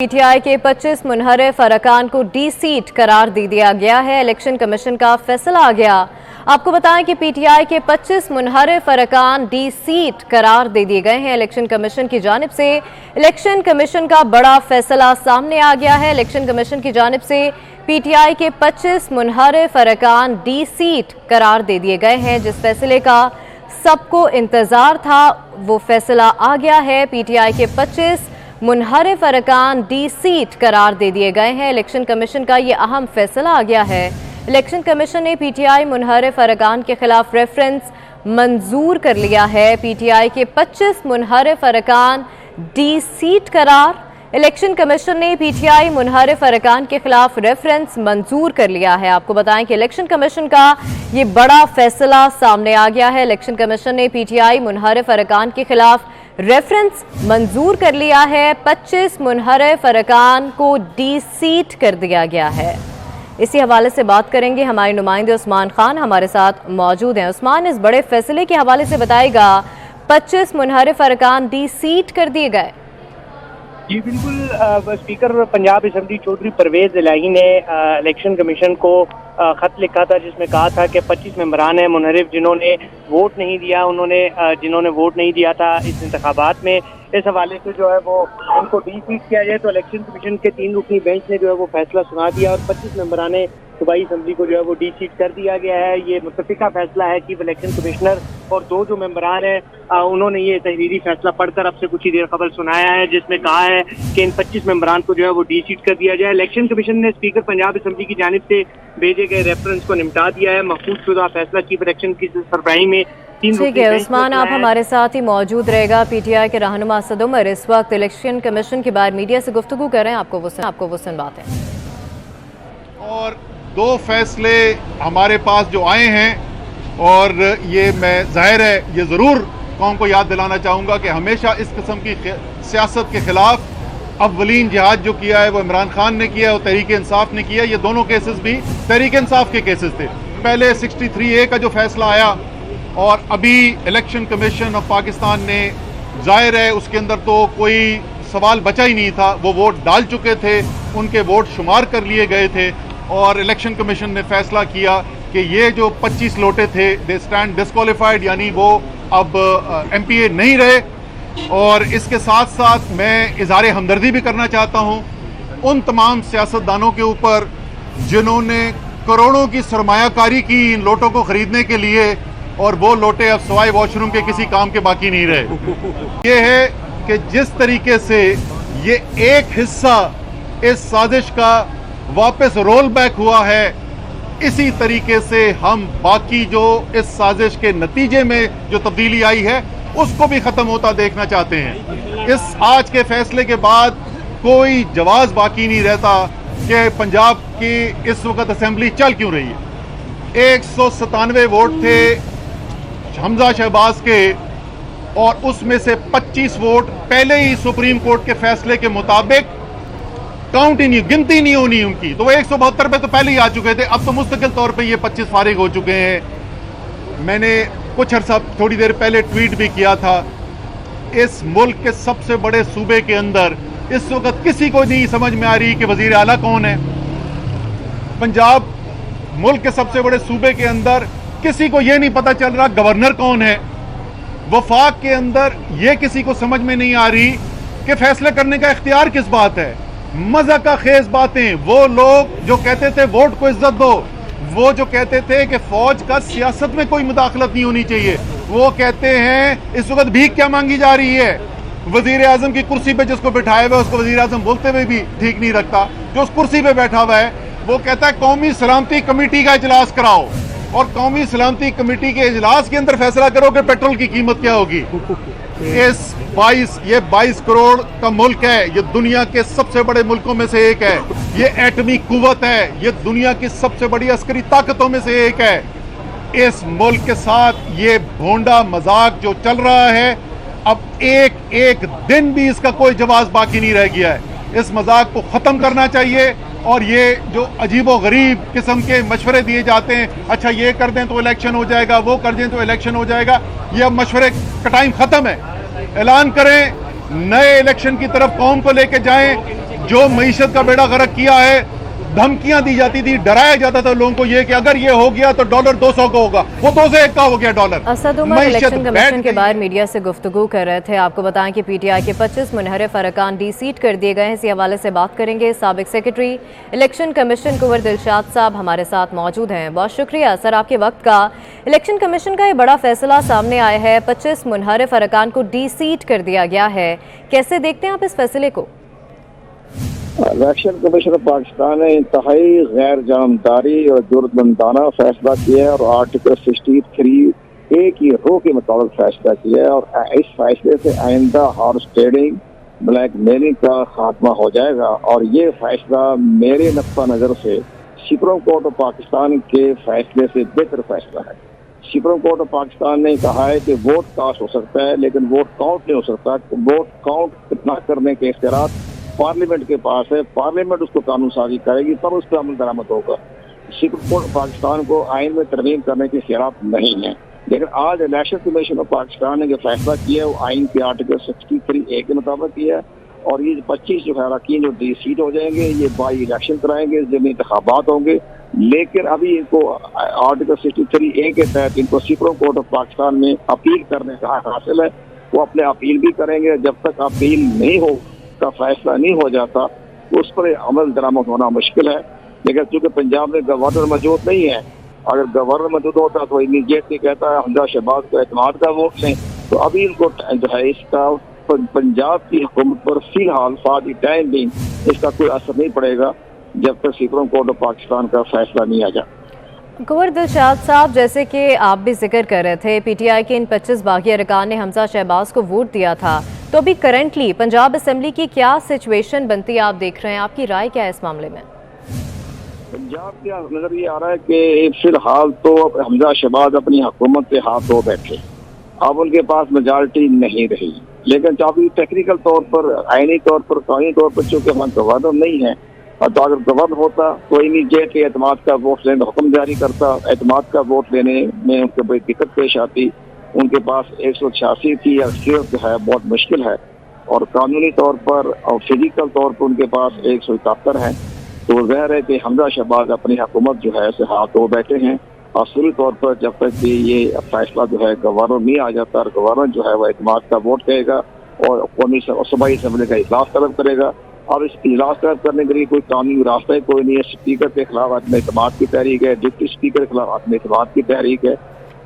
PTI के 25 मुनहरिफ अरकान को डी सीट करार दे दिया गया है। इलेक्शन कमीशन का फैसला आ गया। आपको बताएं कि पीटीआई के 25 मुनहरिफ अरकान डी सीट करार दे दिए गए हैं इलेक्शन कमीशन की जानिब से। इलेक्शन कमीशन का बड़ा फैसला सामने आ गया है। इलेक्शन कमीशन की जानिब से पीटीआई के 25 मुनहरिफ अरकान डी सीट करार दे दिए गए हैं। जिस फैसले का सबको इंतजार था वो फैसला आ गया है। पीटीआई के 25 मुनहरिफ अरकान डी सीट करार दे दिए गए हैं। इलेक्शन कमीशन का ये अहम फैसला आ गया है। इलेक्शन कमीशन ने पीटीआई मुनहरिफ अरकान के खिलाफ रेफरेंस मंजूर कर लिया है। पीटीआई के 25 मुनहरिफ अरकान डी सीट करार। इलेक्शन कमीशन ने पीटीआई मुनहरिफ अरकान के खिलाफ रेफरेंस मंजूर कर लिया है। आपको बताएं कि इलेक्शन कमीशन का ये बड़ा फैसला सामने आ गया है। इलेक्शन कमीशन ने पीटीआई मुनहरिफ अरकान के खिलाफ रेफरेंस मंजूर कर लिया है। 25 मुनहरिफ अरकान को डी सीट कर दिया गया है। इसी हवाले से बात करेंगे। हमारे नुमाइंदे उस्मान खान हमारे साथ मौजूद हैं। उस्मान, इस बड़े फैसले के हवाले से बताएगा, 25 मुनहरिफ अरकान डी सीट कर दिए गए। जी बिल्कुल। स्पीकर पंजाब असेंबली चौधरी परवेज इलाही ने इलेक्शन कमीशन को खत लिखा था जिसमें कहा था कि 25 मेंबरान हैं मुनहरिफ जिन्होंने वोट नहीं दिया, जिन्होंने वोट नहीं दिया था इस इंतखाबात में, इस हवाले से जो है वो उनको डी सीट किया जाए। तो इलेक्शन कमीशन के 3 रुकनी बेंच ने जो है वो फैसला सुना दिया और 25 मेंबरान सूबाई असम्बली को जो है वो डी सीट कर दिया गया है। ये मुत्तफिका फैसला है कि इलेक्शन कमिश्नर और 2 जो मेंबरान हैं उन्होंने ये तहरीरी फैसला पढ़कर अब से कुछ ही देर कबल सुनाया है, जिसमें कहा है कि इन 25 मेंबरान को जो है वो डी सीट कर दिया जाए। इलेक्शन कमीशन ने स्पीकर पंजाब असम्बली की जानिब से भेजे गए रेफरेंस को निपटा दिया है। महफूज शुदा फैसला चीफ इलेक्शन की सरबराही में ठीक है उस्मान, आप हमारे साथ ही मौजूद रहेगा। पीटीआई के रहनुमा असद उमर इस वक्त इलेक्शन कमीशन के बाहर मीडिया से गुफ्तगू कर रहे हैं। आपको वो सुनवाते हैं। और 2 फैसले हमारे पास जो आए हैं और ये मैं जाहिर है ये ज़रूर कौम को याद दिलाना चाहूँगा कि हमेशा इस किस्म की सियासत के खिलाफ अव्वलीन जिहाद जो किया है वो इमरान खान ने किया और तहरीक इंसाफ ने किया। ये दोनों केसेस भी तहरीक इंसाफ के केसेस थे। पहले 63A का जो फैसला आया और अभी इलेक्शन कमीशन ऑफ पाकिस्तान ने, जाहिर है उसके अंदर तो कोई सवाल बचा ही नहीं था, वो वोट डाल चुके थे, उनके वोट शुमार कर लिए गए थे और इलेक्शन कमीशन ने फैसला किया कि ये जो 25 लोटे थे दे स्टैंड डिस्क्वालिफाइड, यानी वो अब MPA नहीं रहे। और इसके साथ साथ मैं इज़हार हमदर्दी भी करना चाहता हूँ उन तमाम सियासतदानों के ऊपर जिन्होंने करोड़ों की सरमायाकारी की इन लोटों को खरीदने के लिए और वो लोटे अब सवाई वॉशरूम के किसी काम के बाकी नहीं रहे। ये है कि जिस तरीके से ये एक हिस्सा इस साजिश का वापस रोल बैक हुआ है, इसी तरीके से हम बाकी जो इस साजिश के नतीजे में जो तब्दीली आई है उसको भी खत्म होता देखना चाहते हैं। इस आज के फैसले के बाद कोई जवाब बाकी नहीं रहता कि पंजाब की इस वक्त असेंबली चल क्यों रही है। 197 वोट थे हमजा शहबाज के और उसमें से 25 वोट पहले ही सुप्रीम कोर्ट के फैसले के मुताबिक काउंट ही नहीं, गिनती नहीं होनी उनकी, तो वो 172 पे तो पहले ही आ चुके थे। अब तो मुस्तकिल तौर पे ये 25 फारिग हो चुके हैं। मैंने कुछ अर्सा थोड़ी देर पहले ट्वीट भी किया था, इस मुल्क के सबसे बड़े सूबे के अंदर इस वक्त किसी को नहीं समझ में आ रही कि वजीर आला कौन है। पंजाब मुल्क के सबसे बड़े सूबे के अंदर किसी को यह नहीं पता चल रहा गवर्नर कौन है। वफाक के अंदर यह किसी को समझ में नहीं आ रही कि फैसला करने का इख्तियार किस बात है। मजा का खेज बातें, वो लोग जो कहते थे वोट को इज्जत दो, वो जो कहते थे कि फौज का सियासत में कोई मुदाखलत नहीं होनी चाहिए, वो कहते हैं इस वक्त भीख क्या मांगी जा रही है। वजीर आजम की कुर्सी पे जिसको बिठाया हुआ है उसको वजीर आजम बोलते हुए भी ठीक नहीं रखता। जो उस कुर्सी पे बैठा हुआ है वो कहता है कौमी सलामती कमेटी का इजलास कराओ और कौमी सलामती कमेटी के इजलास के अंदर फैसला करो कि पेट्रोल की कीमत क्या होगी। ये 22 करोड़ का मुल्क है, ये दुनिया के सबसे बड़े मुल्कों में से एक है, ये एटमी कुव्वत है, ये दुनिया की सबसे बड़ी अस्करी ताकतों में से एक है। इस मुल्क के साथ ये भोंडा मजाक जो चल रहा है, अब एक दिन भी इसका कोई जवाब बाकी नहीं रह गया है। इस मजाक को खत्म करना चाहिए और ये जो अजीबो गरीब किस्म के मशवरे दिए जाते हैं, अच्छा ये कर दें तो इलेक्शन हो जाएगा, वो कर दें तो इलेक्शन हो जाएगा, ये अब मशवरे का टाइम खत्म है। ऐलान करें, नए इलेक्शन की तरफ कौम को लेके जाएं, जो मईशत का बेड़ा गर्क किया है, धमकियां दी जाती थी, डराया जाता था लोगों को ये कि अगर ये हो गया तो डॉलर 200 का होगा, वो 201 का हो गया dollar. Asad Umar election commission के बाहर मीडिया से गुफ्तगू कर रहे थे। आपको बताएं कि पीटीआई के 25 मुनहरिफ अरकान डी-सीट कर दिए गए हैं। इसी हवाले से बात करेंगे। साबिक सेक्रेटरी इलेक्शन कमीशन कुंवर दिलशाद साहब हमारे साथ मौजूद हैं। बहुत शुक्रिया सर आपके वक्त का। इलेक्शन कमीशन का ये बड़ा फैसला सामने आया है, 25 मुनहरिफ अरकान को डी-सीट कर दिया गया है। कैसे देखते हैं आप इस फैसले को? इलेक्शन कमीशन ऑफ पाकिस्तान ने इंतहाई गैर जानबदारी और जुर्मंदाना फैसला किया है और आर्टिकल 63A की रो के मुताबिक फैसला किया है और इस फैसले से आइंदा हॉर्स ट्रेडिंग, ब्लैक मेलिंग का खात्मा हो जाएगा। और ये फैसला मेरे नक्ता नज़र से सुप्रीम कोर्ट ऑफ पाकिस्तान के फैसले से बेहतर फैसला है। सुप्रीम कोर्ट ऑफ पाकिस्तान ने कहा है कि वोट कास्ट हो सकता है लेकिन वोट काउंट नहीं हो सकता। वोट काउंट न करने के इख्तियार पार्लियामेंट के पास है, पार्लियामेंट उसको कानून साजी करेगी तब उस पर अमल दरामद होगा। सुप्रीम कोर्ट पाकिस्तान को आइन में तरमीम करने के इख्तियार नहीं है। लेकिन आज इलेक्शन कमीशन ऑफ पाकिस्तान ने जो फैसला किया है वो आइन के आर्टिकल 63A के मुताबिक किया है और ये 25 जो अरकान जो डी-सीट हो जाएंगे, ये बाई इलेक्शन कराएंगे, जमीनी इंतखाबात होंगे। लेकिन अभी इनको आर्टिकल 63A के तहत इनको सुप्रीम कोर्ट ऑफ पाकिस्तान में अपील करने का हक हासिल है। वो अपने अपील भी करेंगे। जब तक अपील नहीं हो का फैसला नहीं हो जाता तो उस पर अमल दरामद होना मुश्किल है। लेकिन चूंकि पंजाब में गवर्नर मौजूद नहीं है, अगर गवर्नर मौजूद होता तो इमीडिएटली कहता है हमजा शहबाज को एतमाद का वोट लें। तो अभी इनको जो है इसका पंजाब की हुकूमत पर फिलहाल फॉर द टाइम बीइंग इसका कोई असर नहीं पड़ेगा जब तक सुप्रीम कोर्ट ऑफ पाकिस्तान का फैसला नहीं आ जाए। कुंवर दिलशाद साहब, जैसे कि आप भी जिक्र कर रहे थे, पीटीआई के इन 25 बागी अरकान ने हमजा शहबाज को वोट दिया था, तो अभी करंटली पंजाब असेंबली की क्या सिचुएशन बनती है आप देख रहे हैं? आपकी राय क्या है इस मामले में? पंजाब के नजर ये आ रहा है कि फिलहाल तो हमजा शहबाज अपनी हुकूमत से हाथ धो बैठे, अब उनके पास मेजॉरिटी नहीं रही। लेकिन अभी टेक्निकल तौर पर, आईनी तौर पर, कानूनी तौर पर चूंकि हमारा गवर्नर नहीं है, और तो अगर गवर्नर होता तो इमीडिएटली एतमाद का वोट लेने हुक्म जारी करता। एतमाद का वोट लेने में उनके बड़ी दिक्कत पेश आती। उनके पास 186 थी, अक्सरियत जो है बहुत मुश्किल है और कानूनी तौर पर और फिजिकल तौर पर उनके पास 171 है। तो ज़ाहिर है कि हमजा शहबाज अपनी हुकूमत जो है से हाथ धो बैठे हैं। असूली तौर पर जब तक कि ये फैसला जो है गवर्नर नहीं आ जाता और गवर्नर जो है वह एतमाद का वोट कहेगा और कौमी सूबाई असम्बली का इजलास तलब करेगा। अब इस इजलास तलब करने के लिए कोई कानूनी रास्ता कोई नहीं है। स्पीकर के खिलाफ आदम एतमाद की तहरीक है, डिप्टी स्पीकर के खिलाफ आदम एतमाद की तहरीक है।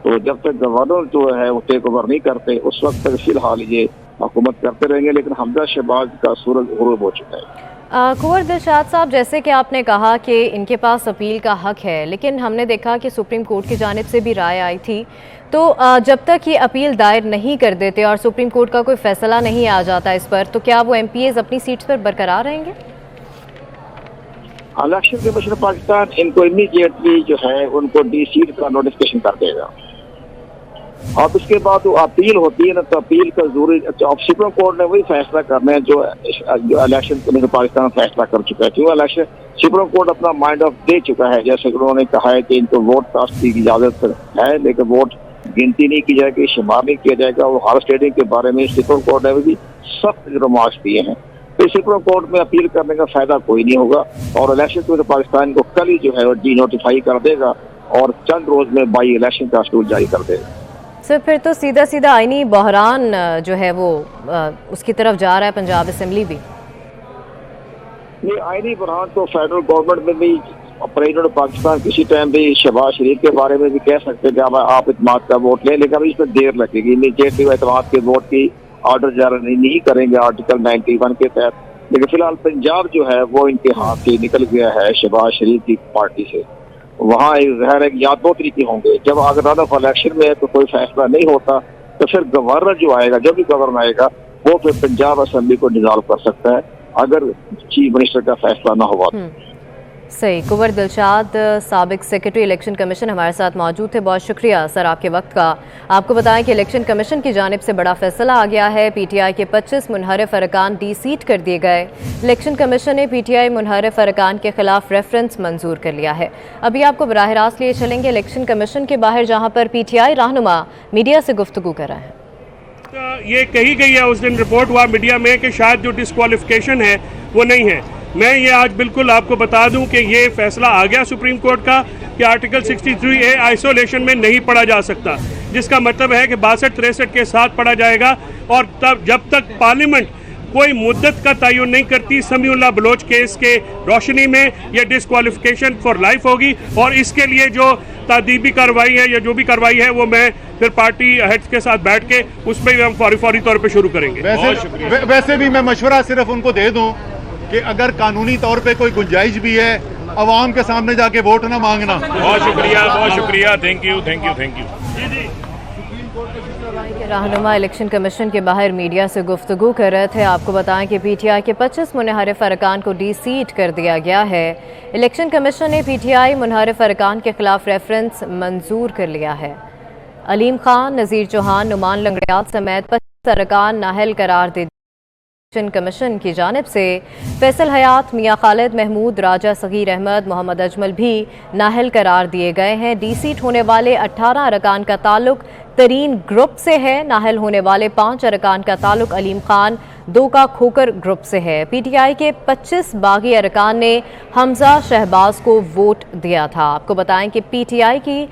तो जब तक गवर्नर जो है वो टेक ओवर नहीं करते उस वक्त तक फिलहाल ये हुकूमत करते रहेंगे। लेकिन हमजा शहबाज का सूरज गुरूब हो चुका है। कुंवर दिलशाद साहब, जैसे कि आपने कहा कि इनके पास अपील का हक है, लेकिन हमने देखा कि सुप्रीम कोर्ट की जानिब से भी राय आई थी। तो जब तक ये अपील दायर नहीं कर देते और सुप्रीम कोर्ट का कोई फैसला नहीं आ जाता इस पर, तो क्या वो MPAs अपनी सीट्स पर बरकरार रहेंगे? इलेक्शन कमीशन पाकिस्तान इनको इमीडिएटली जो है उनको डी-सीट का नोटिफिकेशन कर देगा। अब इसके बाद जो अपील होती है ना, तो अपील का जरूरी अब सुप्रीम कोर्ट ने वही फैसला करना है जो इलेक्शन कमीशन पाकिस्तान फैसला कर चुका है। क्योंकि इलेक्शन सुप्रीम कोर्ट अपना माइंड ऑफ दे चुका है। जैसे कि उन्होंने कहा है कि इनको वोट कास्ट की इजाजत है लेकिन वोट गिनती नहीं की जाएगी, शुमार नहीं किया जाएगा। वो हॉर्स ट्रेडिंग के बारे में सुप्रीम कोर्ट ने भी सख्त रिमार्क्स दिए हैं। तो सुप्रीम कोर्ट में अपील करने का फायदा कोई नहीं होगा और इलेक्शन कमीशन पाकिस्तान को कल ही जो है वो डी नोटिफाई कर देगा और चंद रोज में बाई इलेक्शन का शेड्यूल जारी कर देगा। सर, फिर तो सीधा सीधा आईनी बहरान जो है वो उसकी तरफ जा रहा है पंजाब असेंबली भी। ये आईनी बहरान तो फेडरल गवर्नमेंट में भी, प्रेसिडेंट पाकिस्तान किसी टाइम भी शहबाज शरीफ के बारे में भी कह सकते हैं कि आप इत्मीनान का वोट लें, लेकिन अभी इसमें देर लगेगी। इमीडिएटली इत्मीनान के वोट की ऑर्डर जारी नहीं करेंगे आर्टिकल 91 के तहत। लेकिन फिलहाल पंजाब जो है वो इनके हाथ से निकल गया है शहबाज शरीफ की पार्टी से। वहाँ एक ज़ाहिर है या दो तरीके होंगे। जब अगर रन ऑफ इलेक्शन में तो कोई फैसला नहीं होता तो फिर गवर्नर जो आएगा, जब भी गवर्नर आएगा वो फिर पंजाब असेंबली को डिसॉल्व कर सकता है अगर चीफ मिनिस्टर का फैसला ना हुआ। सही। कुंवर दिलशाद, साबिक सेक्रेटरी इलेक्शन कमीशन, हमारे साथ मौजूद थे। बहुत शुक्रिया सर आपके वक्त का। आपको बताएं कि इलेक्शन कमीशन की जानिब से बड़ा फैसला आ गया है। पीटीआई के 25 मुनहरिफ अरकान डी-सीट कर दिए गए। इलेक्शन कमीशन ने पीटीआई मुनहरिफ अरकान के खिलाफ रेफरेंस मंजूर कर लिया है। अभी आपको बराह रास्त लिए चलेंगे इलेक्शन कमीशन के बाहर, जहाँ पर पीटीआई रहनुमा मीडिया से गुफ्तगू कर रहे हैं। ये कही गई है, उस दिन रिपोर्ट हुआ मीडिया में कि शायद जो डिस्क्वालिफिकेशन है वो नहीं है। मैं ये आज बिल्कुल आपको बता दूं कि ये फैसला आ गया सुप्रीम कोर्ट का कि आर्टिकल 63A आइसोलेशन में नहीं पढ़ा जा सकता, जिसका मतलब है कि 62-63 के साथ पढ़ा जाएगा। और तब जब तक पार्लियामेंट कोई मुद्दत का तयन नहीं करती, समीउल्लाह बलोच केस के रोशनी में ये डिस्क्वालिफिकेशन फॉर लाइफ होगी। और इसके लिए जो तादीबी कार्रवाई है या जो भी कार्रवाई है वो मैं फिर पार्टी हेड्स के साथ बैठ के उस पर भी हम फौरी तौर पे शुरू करेंगे। वैसे भी मैं मशवरा सिर्फ उनको दे दूं कि अगर कानूनी तौर पे कोई गुंजाइश भी है, अवाम के सामने जाके वोट ना मांगना। बहुत शुक्रिया, थैंक यू। रहनुमा इलेक्शन कमीशन के बाहर मीडिया से गुफ्तगू कर रहे थे। आपको बताएं कि पीटीआई के 25 मुनहरिफ अरकान को डी-सीट कर दिया गया है। इलेक्शन कमीशन ने पीटीआई मुनहरिफ अरकान के खिलाफ रेफरेंस मंजूर कर लिया है। अलीम खान, नज़ीर चौहान, नुमान लंगड़ियाल समेत 25 अरकान नाअहल करार दे इलेक्शन कमीशन की जानिब से। फैसल हयात, मियाँ खालिद महमूद, राजा सगीर अहमद, मोहम्मद अजमल भी नाअहल करार दिए गए हैं। डी-सीट होने वाले 18 अरकान का ताल्लुक तरीन ग्रुप से है। नाअहल होने वाले 5 अरकान का ताल्लुक अलीम खान 2 का खोकर ग्रुप से है। पीटीआई के 25 बागी अरकान ने हमजा शहबाज को वोट दिया था। आपको बताएं कि पीटीआई की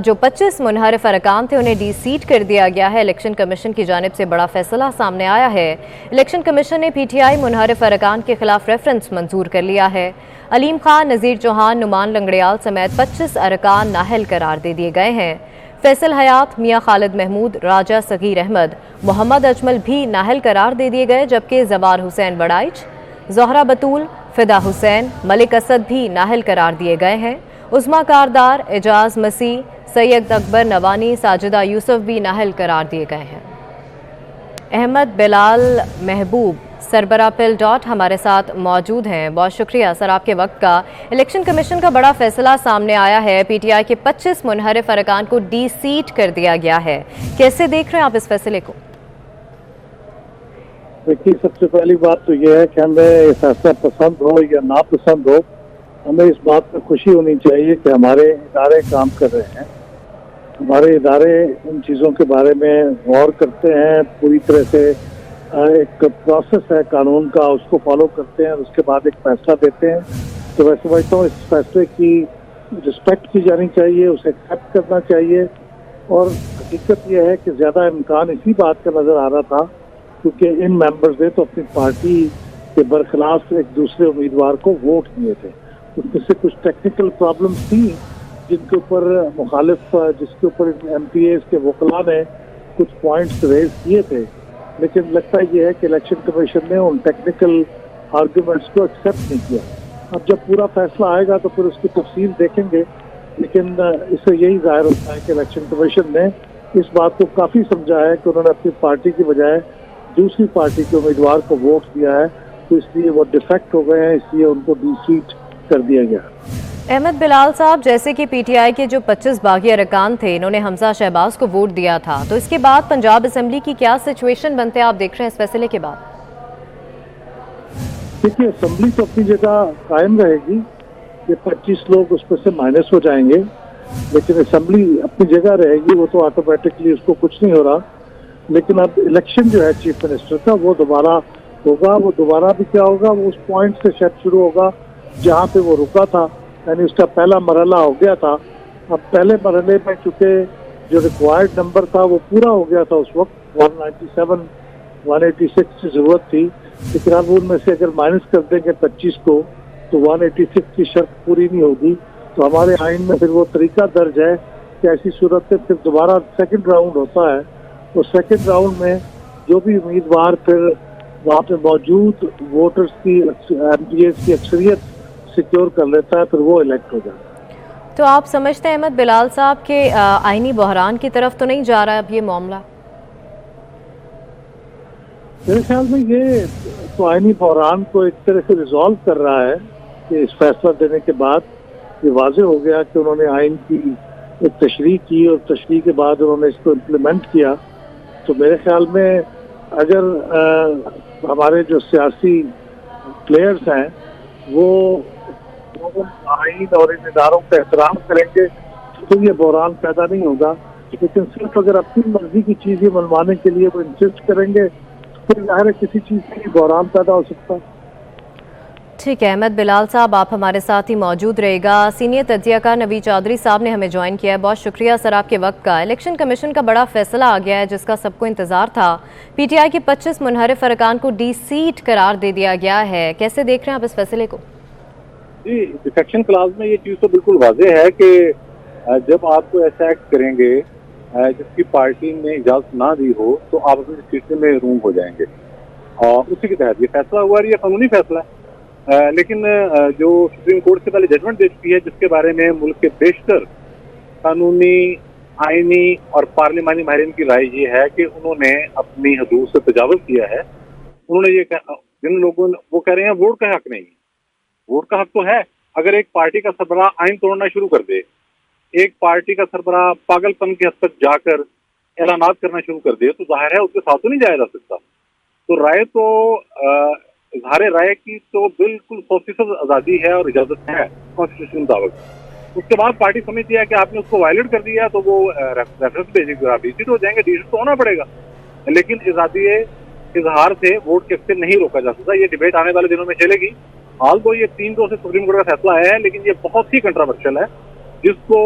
जो 25 मुनहरिफ अरकान थे उन्हें डी-सीट कर दिया गया है। इलेक्शन कमीशन की जानिब से बड़ा फैसला सामने आया है। इलेक्शन कमीशन ने पीटीआई मुनहरिफ अरकान के खिलाफ रेफरेंस मंजूर कर लिया है। अलीम खान, नज़ीर चौहान, नुमान लंगड़ियाल समेत 25 अरकान नाअहल करार दे दिए गए हैं। फैसल हयात, मियाँ खालिद महमूद, राजा सगीर अहमद, मोहम्मद अजमल भी नाअहल करार दे दिए गए, जबकि जवार हुसैन बड़ाइच, ज़ोहरा बतूल, फिदा हुसैन, मलिक असद भी नाअहल करार दिए गए हैं। उस्मा कारदार, एजाज मसीह, सैयद अकबर नवानी, साजिदा यूसुफ भी नाअहल करार दिए गए हैं। अहमद बिलाल महबूब सरबरा पिल डॉट हमारे साथ मौजूद हैं। बहुत शुक्रिया सर आपके वक्त का। इलेक्शन कमीशन का बड़ा फैसला सामने आया है। पीटीआई के 25 मुनहरिफ अरकान को डी-सीट कर दिया गया है। कैसे देख रहे हैं आप इस फैसले को? देखिए, सबसे पहली बात तो यह है कि हमें ये फैसला पसंद हो या नापसंद हो, हमें इस बात पर खुशी होनी चाहिए कि हमारे इदारे काम कर रहे हैं। हमारे इदारे इन चीज़ों के बारे में गौर करते हैं, पूरी तरह से एक प्रोसेस है कानून का, उसको फॉलो करते हैं और उसके बाद एक फैसला देते हैं। तो मैं समझता हूँ इस फैसले की रिस्पेक्ट की जानी चाहिए, उसे एक्सेप्ट करना चाहिए। और हकीकत यह है कि ज़्यादा इम्कान इसी बात का नज़र आ रहा था क्योंकि इन मेंबर्स ने तो अपनी पार्टी के बरखिलाफ एक दूसरे उम्मीदवार को वोट दिए थे। उसमें से कुछ टेक्निकल प्रॉब्लम्स थी जिनके ऊपर मुखालिफ, जिसके ऊपर MPAs के वकला ने कुछ पॉइंट्स रेज किए थे, लेकिन लगता यह है कि इलेक्शन कमीशन ने उन टेक्निकल आर्ग्यूमेंट्स को एक्सेप्ट नहीं किया। अब जब पूरा फैसला आएगा तो फिर उसकी तफसील देखेंगे, लेकिन इससे यही जाहिर होता है कि इलेक्शन कमीशन ने इस बात को काफ़ी समझा है कि उन्होंने अपनी पार्टी की बजाय दूसरी पार्टी के उम्मीदवार को वोट दिया है, तो इसलिए वो डिफेक्ट हो गए हैं, इसलिए उनको डी-सीट कर दिया गया। अहमद बिलाल साहब, जैसे कि पीटीआई के जो 25 बागी अरकान थे इन्होंने हमजा शहबाज को वोट दिया था, तो इसके बाद पंजाब असेंबली की क्या सिचुएशन बनते हैं आप देख रहे हैं इस फैसले के बाद? देखिए, असेंबली तो अपनी जगह कायम रहेगी, ये 25 लोग उस पर से माइनस हो जाएंगे, लेकिन असेंबली अपनी जगह रहेगी, वो तो ऑटोमेटिकली उसको कुछ नहीं हो रहा। लेकिन अब इलेक्शन जो है चीफ मिनिस्टर का वो दोबारा होगा। वो दोबारा भी क्या होगा, वो उस पॉइंट से शायद शुरू होगा जहाँ पे वो रुका था, यानी उसका पहला मरहला हो गया था। अब पहले मरहले में चूंकि जो रिक्वायर्ड नंबर था वो पूरा हो गया था, उस वक्त 197 186 की जरूरत थी, लेकिन अब उनमें से अगर माइनस कर देंगे 25 को तो 186 की शर्त पूरी नहीं होगी। तो हमारे आइन में फिर वो तरीका दर्ज है कि ऐसी सूरत में फिर दोबारा सेकंड राउंड होता है, तो सेकंड राउंड में जो भी उम्मीदवार फिर वहाँ पे मौजूद वोटर्स की MPAs की अक्सरियत सिक्योर कर लेता है, फिर वो इलेक्ट हो जाता है। तो आप समझते हैं अहमद बिलाल साहब के आईनी बहरान की तरफ तो नहीं जा रहा है अब ये मामला? मेरे ख्याल में ये तो आईनी बहरान को एक तरह से रिजॉल्व कर रहा है कि इस फैसला देने के बाद ये वाज़ेह हो गया कि उन्होंने आइन की एक तशरीह की और तशरीह के बाद उन्होंने इसको इम्प्लीमेंट किया। तो मेरे ख्याल में अगर हमारे जो सियासी प्लेयर्स हैं वो आइन और इन इदारों का एहतराम करेंगे तो ये बहरान पैदा नहीं होगा। लेकिन सिर्फ अगर अपनी मर्जी की चीजें मनवाने के लिए वो इंसिस्ट करेंगे तो फिर जाहिर है किसी चीज की बहरान पैदा हो सकता है। ठीक है अहमद बिलाल साहब, आप हमारे साथ ही मौजूद रहेगा। सीनियर तज्जियाकार नवीद चौधरी साहब ने हमें ज्वाइन किया है, बहुत शुक्रिया सर आपके वक्त का। इलेक्शन कमीशन का बड़ा फैसला आ गया है जिसका सबको इंतजार था। पीटीआई के 25 मुनहरिफ अरकान को डी सीट करार दे दिया गया है, कैसे देख रहे हैं आप इस फैसले को? जी, डिफेक्शन क्लास में ये चीज तो बिल्कुल वाज़ेह है कि जब आप कोई ऐसा एक्ट करेंगे जिसकी पार्टी ने इजाजत ना दी हो तो आप अपनी सीट में रूम हो जाएंगे, और उसी के तहत ये फैसला हुआ। ये कानूनी फैसला है, लेकिन जो सुप्रीम कोर्ट से पहले जजमेंट दे चुकी है जिसके बारे में मुल्क के बेशतर कानूनी, आईनी और पार्लिमानी माहिरीन की राय ये है कि उन्होंने अपनी हदूद से तजावुज़ किया है। उन्होंने ये जिन लोगों ने, वो कह रहे हैं वोट का हक नहीं, वोट का हक तो है। अगर एक पार्टी का सरबराह आइन तोड़ना शुरू कर दे, एक पार्टी का सरबराह पागलपन की हद तक जाकर ऐलानात करना शुरू कर दे, तो जाहिर है उसके साथ तो नहीं जाया जा सकता। तो राय तो इजहार राय की तो बिल्कुल 100% आज़ादी है और इजाजत है कॉन्स्टिट्यूशन के मुताबिक। उसके बाद पार्टी समझती है कि आपने उसको वायलेट कर दिया तो वो रेफरेंस भेजेगी, आप डीसीट हो जाएंगे, डीसीट तो होना पड़ेगा। लेकिन आज़ादी इजहार से वोट के हक से नहीं रोका जा सकता। ये डिबेट आने वाले दिनों में चलेगी। हाल तो ये 3-2 से सुप्रीम कोर्ट का फैसला आया है, लेकिन ये बहुत ही कंट्रोवर्शियल है, जिसको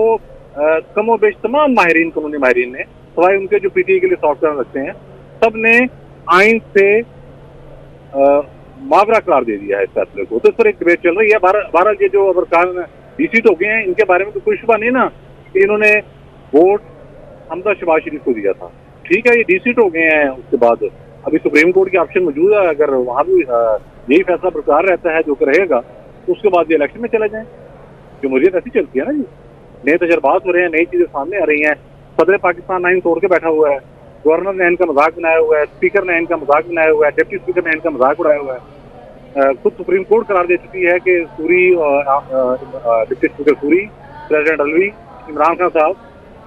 कमोबेश तमाम माहिरीन, कानूनी माहिरीन ने, सवाए उनके जो पीटीआई के लिए सॉफ्टवेयर रखते हैं, सब ने आइन से मावरा करार दे दिया है इस फैसले को। तो इस पर एक डिबेट चल रही है। बहरहाल ये जो अरकान डीसीट हो गए हैं, इनके बारे में तो कोई शुबा नहीं ना कि इन्होंने वोट हमजा शहबाज शरीफ को दिया था। ठीक है, ये डीसीट हो गए हैं। उसके बाद अभी सुप्रीम कोर्ट की ऑप्शन मौजूद है, अगर वहां भी यही फैसला बरकरार रहता है जो कि रहेगा, तो उसके बाद ये इलेक्शन में चले जाएं। जमहूरियत ऐसी चलती है ना जी, नए तजर्बात हो रहे हैं, नई चीजें सामने आ रही हैं। सदर पाकिस्तान आइन तोड़ के बैठा हुआ है, गवर्नर ने इनका मजाक बनाया हुआ है, स्पीकर ने इनका मजाक बनाया हुआ है, डिप्टी स्पीकर ने इनका मजाक उड़ाया हुआ है। खुद सुप्रीम कोर्ट करार दे चुकी है कि Suri, deputy speaker Suri, president Alvi, Imran Khan साहब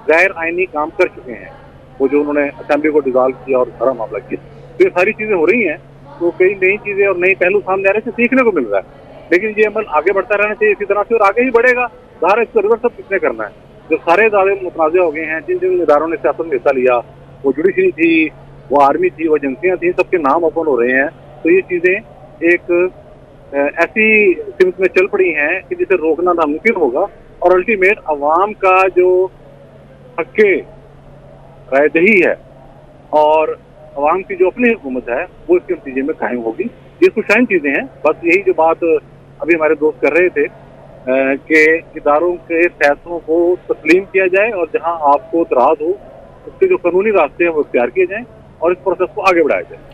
गैर आइनी काम कर चुके हैं, वो जो उन्होंने असेंबली को डिसॉल्व किया और सारा मामला किया। तो ये सारी चीजें हो रही हैं, तो कई नई चीजें और नई पहलू सामने आ रहे हैं, सीखने को मिल रहा है। लेकिन ये अमल आगे बढ़ता रहना चाहिए इसी तरह से, और आगे ही बढ़ेगा। ज़ाहिर है इसको रिवर्स सब किसने करना है? जो सारे इदारे मुतनाज़ हो गए हैं, जिन जिन इदारों ने सियासत में हिस्सा लिया, वो जुडिशरी थी, वो आर्मी थी, वो एजेंसियाँ थी, सबके नाम ओपन हो रहे हैं। तो ये चीज़ें एक ऐसी सिमत में चल पड़ी हैं कि जिसे रोकना नामुमकिन होगा, और अल्टीमेट अवाम का जो हक़ रायदही है और अवाम की जो अपनी हुकूमत है वो इसके नतीजे में कायम होगी। ये कुछ अहम चीज़ें हैं। बस यही जो बात अभी हमारे दोस्त कर रहे थे कि इदारों के फैसलों को तस्लीम किया जाए, और जहां आपको इतराज़ हो उसके जो कानूनी रास्ते हैं वो इख्तियार किए जाएं और इस प्रोसेस को आगे बढ़ाया जाए।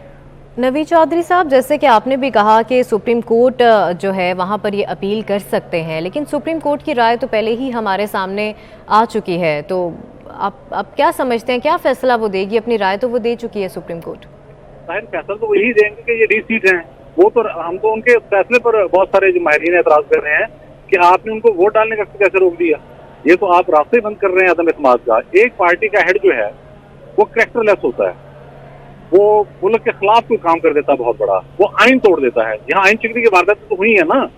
नवीद चौधरी साहब, जैसे कि आपने भी कहा कि सुप्रीम कोर्ट जो है वहाँ पर ये अपील कर सकते हैं, लेकिन सुप्रीम कोर्ट की राय तो पहले ही हमारे सामने आ चुकी है, तो आप क्या समझते हैं, क्या फैसला वो देगी? अपनी राय तो वो दे चुकी है सुप्रीम कोर्ट। जाहिर फैसला तो वो यही देंगे कि ये डी सीट हैं। वो तो हम तो उनके फैसले पर बहुत सारे जो माहिरीन एतराज कर रहे हैं कि आपने उनको वोट डालने का कैसे रोक दिया। ये तो आप रास्ते बंद कर रहे हैं अदम इत्मीनान का। एक पार्टी का हेड जो है वो कैरेक्टरलेस होता है, वो मुल्क के खिलाफ कोई काम कर देता है बहुत बड़ा, वो आइन तोड़ देता है। यहाँ आइन चिकनी की वारदात तो हुई है ना,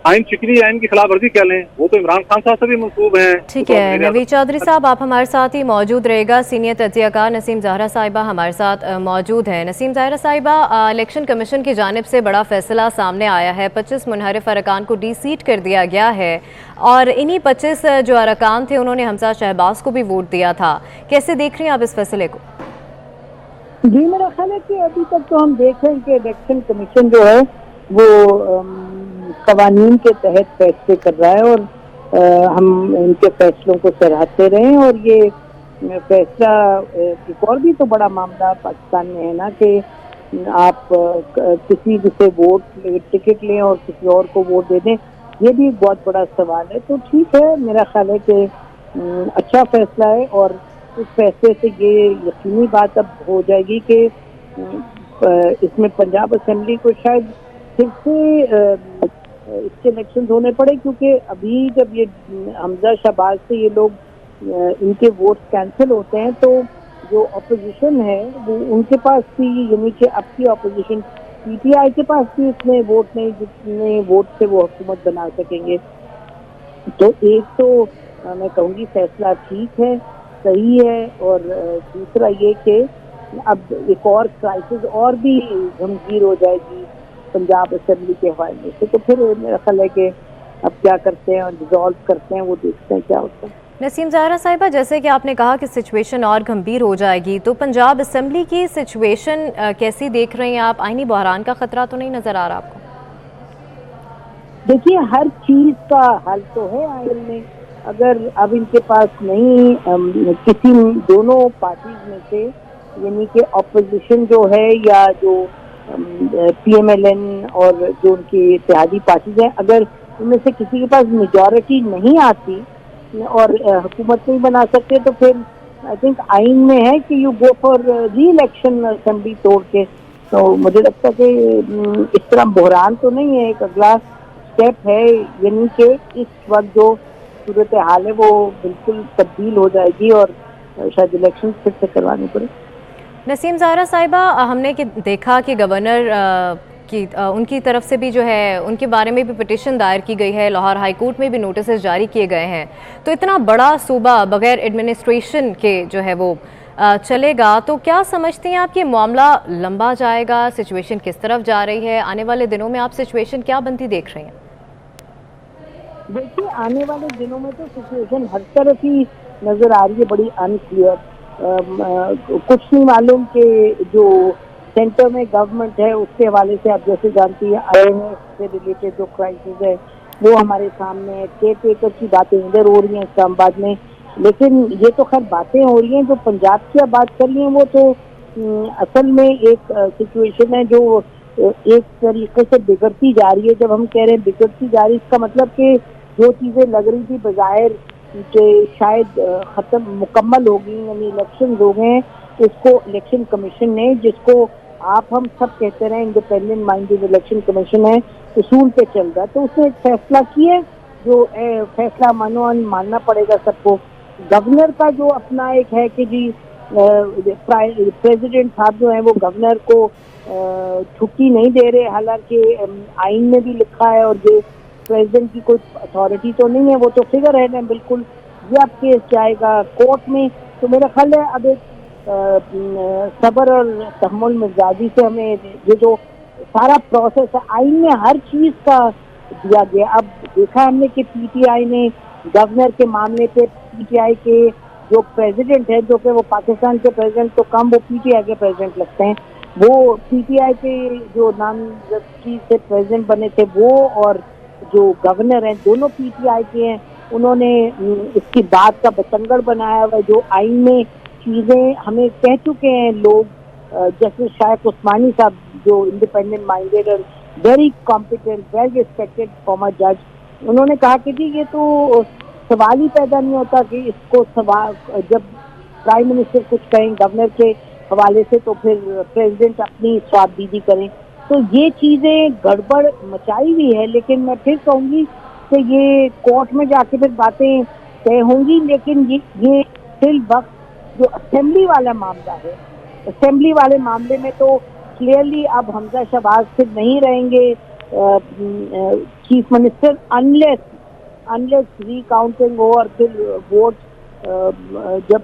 आइन चिकनी, आइन की खिलाफ वर्जी क्या लें, वो तो इमरान खान साहब से भी मंसूब हैं। ठीक है नवीद चौधरी साहब, आप हमारे साथ ही मौजूद रहेगा। सीनियर तज्जियाकार नसीम ज़हरा साहिबा हमारे साथ मौजूद हैं। नसीम ज़हरा साहिबा, इलेक्शन कमीशन की जानिब से बड़ा फैसला सामने आया है, 25 मुनहरिफ अरकान को डी सीट कर दिया गया है, और इन्हीं 25 जो अरकान थे उन्होंने हमजा शहबाज को भी वोट दिया था। कैसे देख रहे हैं आप इस फैसले को? जी, मेरा ख्याल है कि अभी तक तो हम देख रहे हैं कि इलेक्शन कमीशन जो है वो कवानीन के तहत फैसले कर रहा है, और हम इनके फैसलों को सराहते रहे। और ये फैसला, एक और भी तो बड़ा मामला पाकिस्तान में है ना कि आप किसी से वोट टिकट लें और किसी और को वोट दे दें, ये भी एक बहुत बड़ा सवाल है। तो ठीक है, मेरा ख्याल है कि अच्छा फैसला है, और उस फैसले से ये यकीनी बात अब हो जाएगी कि इसमें पंजाब असेंबली को शायद फिर से इसके इलेक्शन होने पड़े, क्योंकि अभी जब ये हमजा शहबाज से ये लोग इनके वोट कैंसिल होते हैं तो जो अपोजिशन है वो उनके पास भी, यानी कि अब की अपोजिशन पीटीआई के पास भी इतने वोट नहीं जितने वोट से वो हुकूमत बना सकेंगे। तो एक तो मैं कहूँगी फैसला ठीक है, सही है। और दूसरा ये कि अब एक और क्राइसिस और भी गंभीर हो जाएगी पंजाब असेंबली के हवाले से, तो फिर मेरा ख्याल है कि अब क्या करते हैं और डिसॉल्व करते हैं, वो देखते हैं क्या होता है। नसीम ज़हरा साहिबा, जैसे कि आपने कहा कि सिचुएशन और गंभीर हो जाएगी, तो पंजाब असेंबली की सिचुएशन कैसी देख रहे हैं आप? आईनी बहरान का खतरा तो नहीं नजर आ रहा आपको? देखिए, हर चीज का हल तो है आइन में। अगर अब इनके पास नहीं किसी दोनों पार्टीज में से, यानी कि ऑपोजिशन जो है या जो PMLN और जो उनकी इत्तेहादी पार्टीज हैं, अगर उनमें से किसी के पास मेजॉरिटी नहीं आती और हुकूमत नहीं बना सकते, तो फिर आई थिंक आइन में है कि यू गो फॉर री इलेक्शन असेंबली तोड़ के। तो मुझे लगता है कि इस तरह बहरान तो नहीं है, एक अगला स्टेप है, यानी कि इस वक्त जो सूरत हाल है वो बिल्कुल तब्दील हो जाएगी और शायद इलेक्शन फिर से करवाने पड़े। नसीम ज़हरा साहिबा, हमने देखा कि गवर्नर की उनकी तरफ से भी जो है उनके बारे में भी पिटीशन दायर की गई है, लाहौर हाई कोर्ट में भी नोटिस जारी किए गए हैं। तो इतना बड़ा सूबा बगैर एडमिनिस्ट्रेशन के जो है वो चलेगा, तो क्या समझते हैं आप कि मामला लंबा जाएगा? सिचुएशन किस तरफ जा रही है? आने वाले दिनों में आप सिचुएशन क्या बनती देख रहे हैं? देखिए, आने वाले दिनों में तो सिचुएशन हर तरफ ही नजर आ रही है, बड़ी अनक्लियर। कुछ नहीं मालूम कि जो सेंटर में गवर्नमेंट है उसके हवाले से, आप जैसे जानती है IMF से रिलेटेड जो क्राइसिस है वो हमारे सामने है। केयर की बातें इधर हो रही हैं इस्लामाबाद में, लेकिन ये तो खैर बातें हो रही हैं। जो पंजाब की बात कर रही हैं वो तो असल में एक सिचुएशन है जो एक तरीके से बिगड़ती जा रही है। जब हम कह रहे हैं बिगड़ती जा रही है, इसका मतलब कि जो चीज़ें लग रही थी बज़ाहिर कि शायद ख़त्म मुकम्मल हो गई, यानी इलेक्शन हो गए, उसको इलेक्शन कमीशन ने, जिसको आप हम सब कहते रहे इंडिपेंडेंट माइंडेड इलेक्शन कमीशन है, उसूल पे चल रहा है, तो उसने एक फैसला किया जो फैसला मानना पड़ेगा सबको। गवर्नर का जो अपना एक है कि जी प्रेसिडेंट साहब जो है वो गवर्नर को छुट्टी नहीं दे रहे, हालांकि आइन में भी लिखा है, और जो प्रेसिडेंट की कोई अथॉरिटी तो नहीं है, वो तो फिगर है ना बिल्कुल। ये अब केस जाएगा कोर्ट में, तो मेरा ख्याल है अब एक सब्र और तहम्मुल मिजाजी से हमें ये जो सारा प्रोसेस है, आइन में हर चीज का दिया गया। अब देखा हमने कि PTI ने गवर्नर के मामले पे PTI के जो प्रेसिडेंट है, जो कि वो पाकिस्तान के प्रेसिडेंट तो कम, वो PTI के प्रेसिडेंट लगते हैं, वो PTI के जो नामजदगी से प्रेसिडेंट बने थे वो और जो गवर्नर हैं दोनों PTI के हैं। उन्होंने इसकी बात का बतंगड़ बनाया हुआ, जो आइन में चीज़ें हमें कह चुके हैं लोग, जैसे शायद उस्मानी साहब जो इंडिपेंडेंट माइंडेड और very competent well respected farmer जज, उन्होंने कहा कि जी ये तो सवाल ही पैदा नहीं होता कि इसको सवाल, जब प्राइम मिनिस्टर कुछ कहें गवर्नर के हवाले से तो फिर प्रेसिडेंट अपनी स्वाबदीदी करें। तो ये चीज़ें गड़बड़ मचाई हुई है, लेकिन मैं फिर कहूँगी कि ये कोर्ट में जाके फिर बातें तय होंगी। लेकिन ये फिल वक्त जो असेंबली वाला मामला है, असेंबली वाले मामले में तो क्लियरली अब हमजा शहबाज फिर नहीं रहेंगे चीफ मिनिस्टर, अनलेस रीकाउंटिंग हो और फिर वोट जब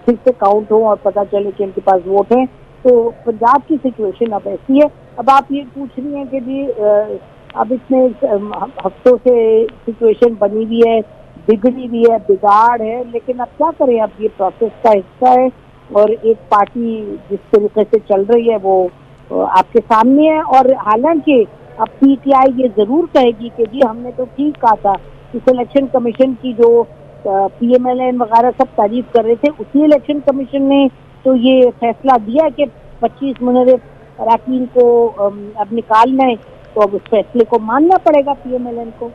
फिर से काउंट हो और पता चले कि इनके पास वोट हैं। तो पंजाब की सिचुएशन अब ऐसी है। अब आप ये पूछ रही हैं कि जी अब इतने हफ्तों से सिचुएशन बनी हुई है, बिगड़ी हुई है, बिगाड़ है, लेकिन अब क्या करें, अब ये प्रोसेस का हिस्सा है और एक पार्टी जिस तरीके से चल रही है वो आपके सामने है। और हालांकि अब PTI ये जरूर कहेगी कि जी हमने तो ठीक कहा था, इस इलेक्शन कमीशन की जो PMLN वगैरह सब तारीफ कर रहे थे, उसी इलेक्शन कमीशन ने तो ये फैसला दिया कि 25 मुनहरिफ अरकान को अब निकालना है, तो अब उस फैसले को मानना पड़ेगा PMLN को।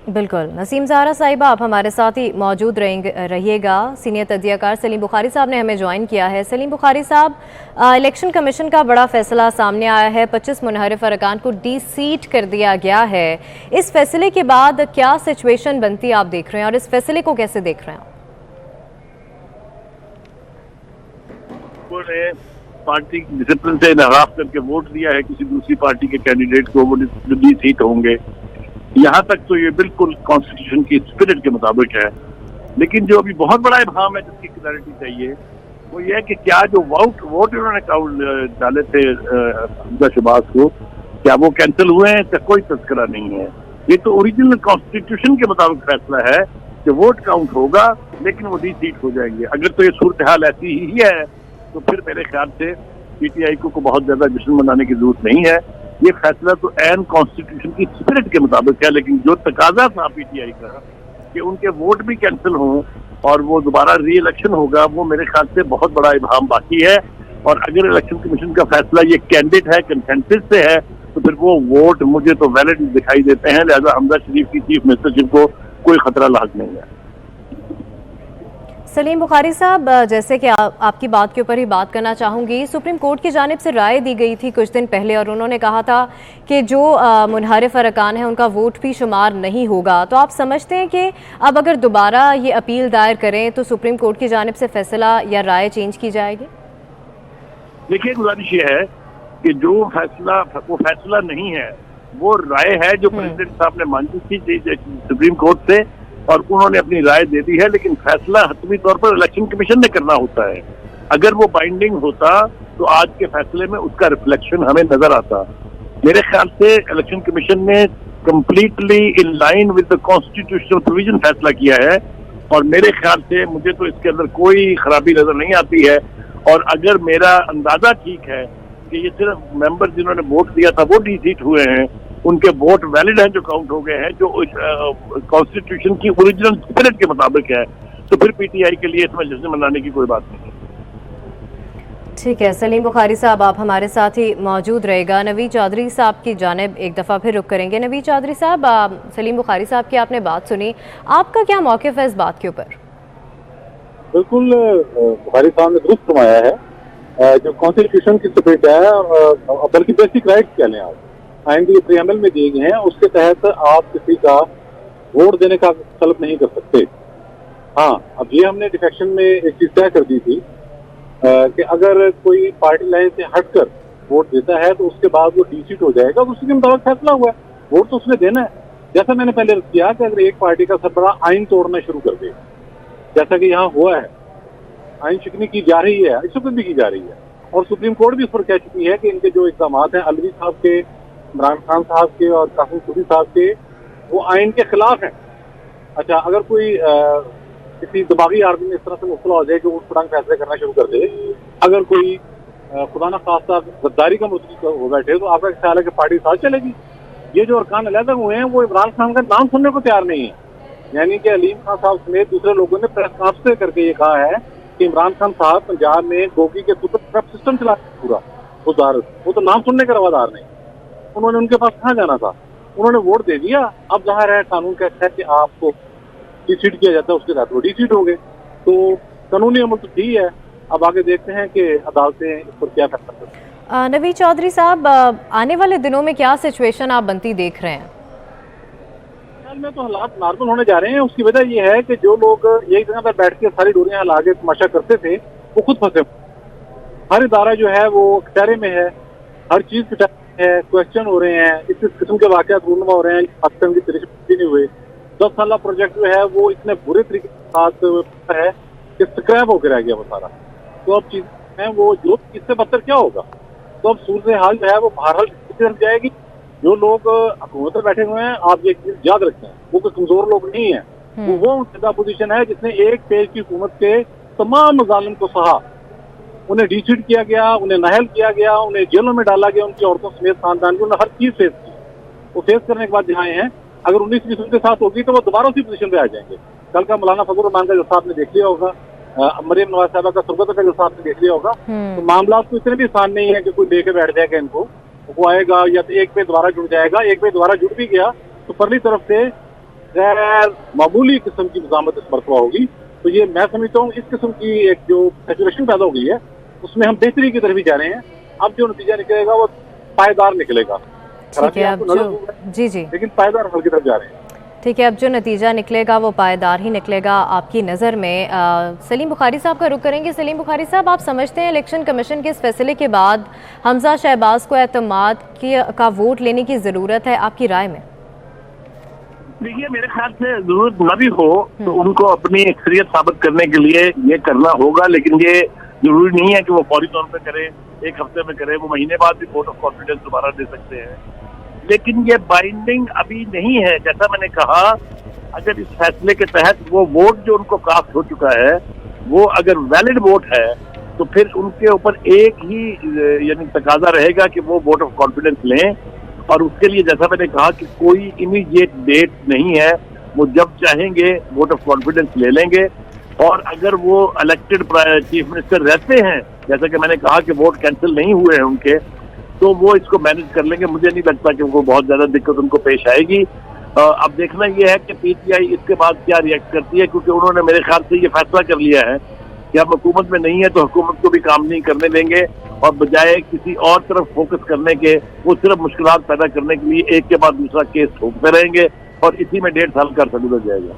बिल्कुल। नसीम ज़हरा साहिबा, आप हमारे साथ ही मौजूद रहिएगा। सीनियर तज्ज़ियाकार सलीम बुखारी साहब ने हमें ज्वाइन किया है। सलीम बुखारी साहब, इलेक्शन कमीशन का बड़ा फैसला सामने आया है, 25 मुनहरिफ अरकान को डीसीट कर दिया गया है। इस फैसले के बाद क्या सिचुएशन बनती आप देख रहे हैं और इस फैसले को कैसे देख रहे हैं? पार्टी डिसिप्लिन से नाराज करके वोट दिया है किसी दूसरी पार्टी के कैंडिडेट को, वो डीसीट होंगे। यहाँ तक तो ये बिल्कुल कॉन्स्टिट्यूशन की स्पिरिट के मुताबिक है लेकिन जो अभी बहुत बड़ा इबाम है जिसकी क्लैरिटी चाहिए वो ये है कि क्या जो वोट इन्होंने डाले थे हमजा शहबाज को, क्या वो कैंसिल हुए हैं? क्या कोई तस्करा नहीं है। ये तो ओरिजिनल कॉन्स्टिट्यूशन के मुताबिक फैसला है कि वोट काउंट होगा लेकिन वो डी-सीट हो जाएंगे। अगर तो ये सूरत हाल ऐसी ही है तो फिर मेरे ख्याल से पीटीआई को बहुत ज्यादा जश्न मनाने की जरूरत नहीं है। ये फैसला तो एन कॉन्स्टिट्यूशन की स्पिरिट के मुताबिक है, लेकिन जो तकाजा था पीटीआई का कि उनके वोट भी कैंसिल हों और वो दोबारा री इलेक्शन होगा, वो मेरे ख्याल से बहुत बड़ा इबाम बाकी है। और अगर इलेक्शन कमीशन का फैसला ये कैंडिड है, कंसेंसस से है, तो फिर वो वोट मुझे तो वैलिड दिखाई देते हैं। लिहाजा हमजा शरीफ की चीफ मिनिस्टरशिप को कोई खतरा लाक नहीं है। सलीम बुखारी साहब, जैसे कि आपकी बात के ऊपर ही बात करना चाहूँगी, सुप्रीम कोर्ट की जानिब से राय दी गई थी कुछ दिन पहले और उन्होंने कहा था कि जो मुनहरिफ अरकान हैं उनका वोट भी शुमार नहीं होगा। तो आप समझते हैं कि अब अगर दोबारा ये अपील दायर करें तो सुप्रीम कोर्ट की जानिब से फैसला या राय चेंज की जाएगी? देखिए, गुजारिश ये है कि जो फैसला वो फैसला नहीं है, वो राय है जो प्रेसिडेंट साहब ने मांगी थी सुप्रीम कोर्ट से और उन्होंने अपनी राय दे दी है। लेकिन फैसला हतमी तौर पर इलेक्शन कमीशन ने करना होता है। अगर वो बाइंडिंग होता तो आज के फैसले में उसका रिफ्लेक्शन हमें नजर आता। मेरे ख्याल से इलेक्शन कमीशन ने completely in line with the constitutional provision फैसला किया है और मेरे ख्याल से मुझे तो इसके अंदर कोई खराबी नजर नहीं आती है। और अगर मेरा अंदाजा ठीक है कि ये सिर्फ मेंबर जिन्होंने वोट दिया था वो डी-सीट हुए हैं, उनके वोट वैलिड हैं जो काउंट हो गए हैं, जो कॉन्स्टिट्यूशन की ओरिजिनल स्पिरिट के मुताबिक है, तो फिर पीटीआई के लिए इसमें जश्न मनाने की कोई बात नहीं। ठीक है सलीम बुखारी साहब, आप हमारे साथ ही मौजूद रहेगा। नवीद चौधरी साहब की जानिब एक दफ़ा फिर रुक करेंगे। नवीद चौधरी साहब, सलीम बुखारी साहब की आपने बात सुनी, आपका क्या मौक़िफ़ है इस बात के ऊपर? बिल्कुल बुखारी साहब ने दुरुस्त फरमाया है। जो कॉन्स्टिट्यूशन की स्पिरिट है, बल्कि बेसिक राइट्स कह लें आप, आइन के प्रीएम्बल में दिए गए हैं, उसके तहत आप किसी का वोट देने का तलब नहीं कर सकते। हाँ, अब ये हमने डिफेक्शन में एक चीज तय कर दी थी कि अगर कोई पार्टी लाइन से हटकर वोट देता है तो उसके बाद वो डी-सीट हो जाएगा, तो उसी के मुताबिक फैसला हुआ है। वोट तो उसने देना है। जैसा मैंने पहले किया कि अगर एक पार्टी का सरबराह आइन तोड़ना शुरू कर दे, जैसा कि यहाँ हुआ है, आइन शिकनी की जा रही है, इस वक्त भी की जा रही है और सुप्रीम कोर्ट भी इस पर कह चुकी है कि इनके जो इक़दाम हैं अलवी साहब के, इमरान खान साहब के और कासिम सूरी साहब के, वो आइन के खिलाफ हैं। अच्छा, अगर कोई किसी दिमागी आदमी में इस तरह से मुब्तला हो जाए कि वो उस फैसले करना शुरू कर दे, अगर कोई खुदा न खास्ता गद्दारी का मुद्दा हो बैठे, तो आपका ख्याल है कि पार्टी साथ चलेगी? ये जो अरकान अलहदा हुए हैं वो इमरान खान का नाम सुनने को तैयार नहीं है। यानी कि अलीम खान साहब समेत दूसरे लोगों ने प्रेस कॉन्फ्रेंस करके ये कहा है कि इमरान खान साहब पंजाब में गोगी के सुपर सिस्टम चला पूरा उदार, वो तो नाम सुनने का रवादार नहीं। उन्होंने उनके पास कहाँ जाना था? उन्होंने वोट दे दिया। अब जाहिर है कानून कहता है कि आपको डी-सीट किया जाता है, उसके साथ वो डी-सीट हो गए, तो कानूनी अमल तो ठीक है। अब आगे देखते हैं कि अदालतें इस पर क्या कर सकती हैं। नवीद चौधरी साहब, आने वाले दिनों में क्या सिचुएशन आप बनती देख रहे हैं? में तो हालात नॉर्मल होने जा रहे हैं। उसकी वजह यह है कि जो लोग एक जगह पर बैठ के सारी डोरियां हिला के तमाशा करते थे वो खुद फंसे। हर इदारा जो है वो कटहरे में है, हर चीज कटहरे में है, क्वेश्चन हो रहे हैं, इस किस्म के वाकयात रूनमा हो रहे हैं, पाकिस्तान की तरीके नहीं हुए। 10 साल प्रोजेक्ट जो है वो इतने बुरे तरीके के साथ है कि स्क्रैप होकर रह गया वो सारा। तो अब चीज है वो जो इससे बदतर क्या होगा, तो अब सूरत हाल जो है वो बहरहाल जाएगी। जो लोग हुकूमत में बैठे हुए हैं, आप ये चीज याद रखें, वो कोई कमजोर लोग नहीं है। वो सीधा पोजीशन है जिसने एक पेज की हुकूमत के तमाम मजालिम को सहा। उन्हें डी-सीट किया गया, उन्हें नाहल किया गया, उन्हें जेलों में डाला गया, उनकी औरतों समेत खानदान की उन्हें हर चीज फेस की। वो फेस करने के बाद जहाँ हैं, अगर 19-20 उनके साथ होगी तो वो दोबारा उसी पोजीशन पे आ जाएंगे। कल का मौलाना फजल रहमान का जलसा आपने देख लिया होगा, मरियम नवाज साहबा का सुरगत का जलसा आपने देख लिया होगा। तो मामला तो इतने भी आसान नहीं है कि कोई लेके बैठ जाएगा इनको, वो आएगा या तो एक पे दोबारा जुड़ जाएगा, एक पे दोबारा जुड़ भी गया तो परली तरफ से गैर मामूली किस्म की निजामत इस मरतबा होगी। तो ये मैं समझता हूँ इस किस्म की एक जो सैचुरेशन पैदा हो गई है उसमें हम बेहतरी की तरफ भी जा रहे हैं। अब जो नतीजा निकलेगा वो पायदार निकलेगा। ठीक है, अब जी लेकिन पायदार हल की तरफ जा रहे हैं। ठीक है, अब जो नतीजा निकलेगा वो पायदार ही निकलेगा आपकी नज़र में। सलीम बुखारी साहब का रुख करेंगे। सलीम बुखारी साहब, आप समझते हैं इलेक्शन कमीशन के इस फैसले के बाद हमजा शहबाज को एतमाद का वोट लेने की ज़रूरत है, आपकी राय में? देखिए, मेरे ख्याल से जरूरत न भी हो तो उनको अपनी अक्सरियत साबित करने के लिए ये करना होगा, लेकिन ये जरूरी नहीं है कि वो फौरी तौर पे करे, एक हफ्ते में करे। वो महीने बाद भी वोट ऑफ कॉन्फिडेंस दोबारा दे सकते हैं, लेकिन ये बाइंडिंग अभी नहीं है। जैसा मैंने कहा, अगर इस फैसले के तहत वो वोट जो उनको कास्ट हो चुका है वो अगर वैलिड वोट है तो फिर उनके ऊपर एक ही यानी तकाजा रहेगा कि वो वोट ऑफ कॉन्फिडेंस लें। और उसके लिए जैसा मैंने कहा कि कोई इमीडिएट डेट नहीं है, वो जब चाहेंगे वोट ऑफ कॉन्फिडेंस ले लेंगे। और अगर वो इलेक्टेड चीफ मिनिस्टर रहते हैं, जैसा कि मैंने कहा कि वोट कैंसिल नहीं हुए हैं उनके, तो वो इसको मैनेज कर लेंगे। मुझे नहीं लगता कि उनको बहुत ज्यादा दिक्कत उनको पेश आएगी। अब देखना यह है कि पीटीआई इसके बाद क्या रिएक्ट करती है, क्योंकि उन्होंने मेरे ख्याल से ये फैसला कर लिया है कि हम हुकूमत में नहीं है तो हुकूमत को भी काम नहीं करने देंगे, और बजाय किसी और तरफ फोकस करने के वो सिर्फ मुश्किलात पैदा करने के लिए एक के बाद दूसरा केस ठोकते रहेंगे, और इसी में 1.5 साल का अर्सा गुजर जाएगा।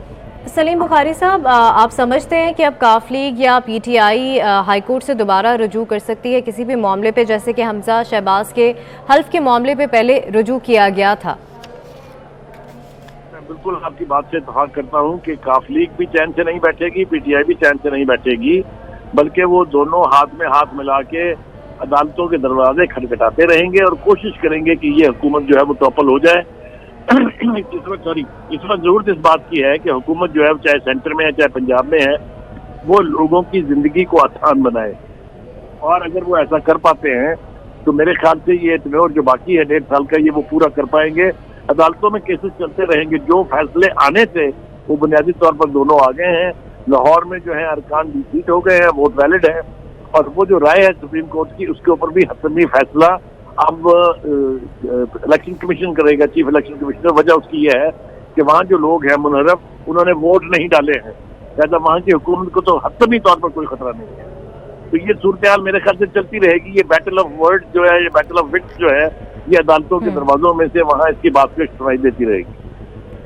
सलीम बुखारी साहब, आप समझते हैं कि अब काफ लीग या पीटीआई हाईकोर्ट से दोबारा रुजू कर सकती है किसी भी मामले पे, जैसे कि हमजा शहबाज के हल्फ के मामले पे पहले रुजू किया गया था? मैं बिल्कुल आपकी बात से इत्तेफाक करता हूं कि काफ लीग भी चैन से नहीं बैठेगी, पीटीआई भी चैन से नहीं बैठेगी, बल्कि वो दोनों हाथ में हाथ मिला के अदालतों के दरवाजे खटखटाते रहेंगे और कोशिश करेंगे कि ये हुकूमत जो है वो टॉपल हो जाए। इस वक्त जरूरत इस बात की है कि हुकूमत जो है चाहे सेंटर में है चाहे पंजाब में है, वो लोगों की जिंदगी को आसान बनाए। और अगर वो ऐसा कर पाते हैं तो मेरे ख्याल से ये टेन्योर जो बाकी है 1.5 साल का, ये वो पूरा कर पाएंगे। अदालतों में केसेस चलते रहेंगे, जो फैसले आने थे वो बुनियादी तौर पर दोनों आ गए हैं। लाहौर में जो है अरकान डिसीट हो गए हैं, वोट वैलिड है, और वो जो राय है सुप्रीम कोर्ट की उसके ऊपर भी हतमी फैसला अब इलेक्शन कमीशन करेगा, चीफ इलेक्शन कमिश्नर। वजह उसकी यह है कि वहाँ जो लोग हैं मुनहरफ, उन्होंने वोट नहीं डाले हैं, लिहाजा वहाँ की हुकूमत को तो हतमी तौर पर कोई खतरा नहीं है। तो ये सूरत हाल मेरे ख्याल से चलती रहेगी। ये बैटल ऑफ वर्ड जो है, ये बैटल ऑफ विट्स जो है, ये अदालतों के दरवाजों में से वहाँ इसकी बात को सुनाई देती रहेगी।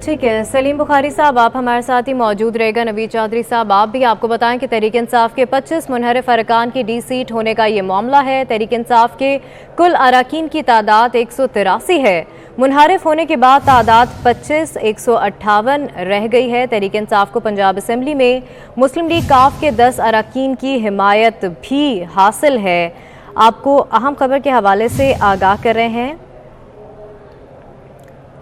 ठीक है सलीम बुखारी साहब, आप हमारे साथ ही मौजूद रहेगा। नवीद चौधरी साहब, आप भी आपको बताएं कि तहरीक इंसाफ के 25 मुनहरिफ अरकान की डी सीट होने का ये मामला है। तहरीक इंसाफ के कुल अरकान की तादाद 183 है। मुनहरिफ होने के बाद तादाद 25 158 रह गई है। तहरीक इंसाफ को पंजाब असम्बली में मुस्लिम लीग काफ के 10 अरकान की हिमायत भी हासिल है। आपको अहम खबर के हवाले से आगाह कर रहे हैं।